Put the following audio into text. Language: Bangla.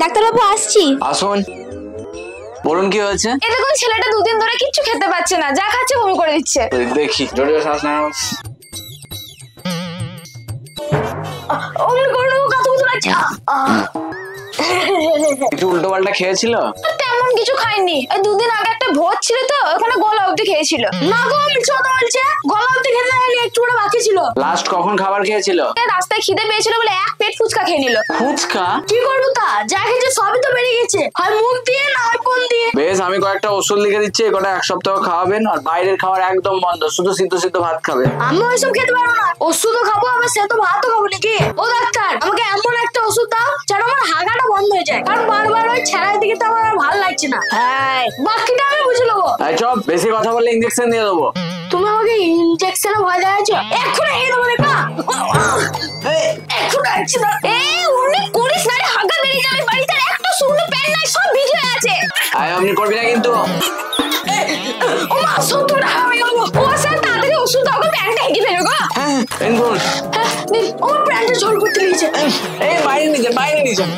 ডাক্তারবাবু আসছি। আসুন, বলুন কি হয়েছে? এই দেখুন ছেলেটা দুদিন ধরে কিচ্ছু খেতে পাচ্ছে না, যা খাচ্ছে বমি করে দিচ্ছে। দেখি, জোরে শ্বাস নাও। অমনি করে নেবো, কাতু কাতু লাগছে। একটু উল্টো পাল্টা খেয়েছিল? তেমন কিছু খাইনি, এই দুদিন আগে একটা ভোজ ছিল তো ওখানে গলা অবধি খেয়েছিল। না গো মিছ কথা বলছে, গলা অবধি খেতে দেয়নি, একটু করে বাকি ছিল। লাস্ট কখন খাবার খেয়েছিল? রাস্তায় খিদে পেয়েছিল বলে এক পেট ফুচকা খেয়ে নিল। ফুচকা? কি করবো তা, যা খেয়েছে সবই তো বেরিয়ে গেছে, হয় মুখ দিয়ে না হয় কোন দিয়ে। বেশ, আমি কয়েকটা ওষুধ লিখে দিচ্ছি, কটা 1 সপ্তাহ খাওয়াবেন, আর বাইরের খাবার একদম বন্ধ, শুধু সিদ্ধ সিদ্ধ ভাত খাবে। আমি ওইসব খেতে পারবো না, ওষুধও খাবো আবার সে তো ভাতও খাবো নাকি? ও ডাক্তার, আমাকে এমন একটা ওষুধ দাও যেন আমার হাগাটা বন্ধ হয়ে যায়, কারণ বারবার ওই ছেড়ার দিকে তো আমার ভালো লাগছে না। হ্যাঁ, বাকিটা আমি বুঝে নেবো। এই চপ, বেশি কথা বললে ইনজেকশন দিয়ে দেবো। তুমি আমাকে ইনজেকশনে ভয় দেখাচ্ছ? এক্ষুনি এই দেবো দেখা। এক্ষুনি আসছি না। উনি করিস না রে, হাগা বেরিয়ে যাবে বাড়িতে, আর একটা শুকনো প্যান নাই, সব ভিজে আছে। আপনি করবি না কিন্তু। ও মা, সত্যটা আমি করবো। ও স্যার তাড়াতাড়ি ওষুধ দাও, প্যানটা হেঁটে ফেলো গো। হ্যাঁ, এনগুন। হ্যাঁ দিন, আমার প্যানটা জল করতে লেগেছে। এই বাইরে নিয়ে যান, বাইরে নিয়ে যান।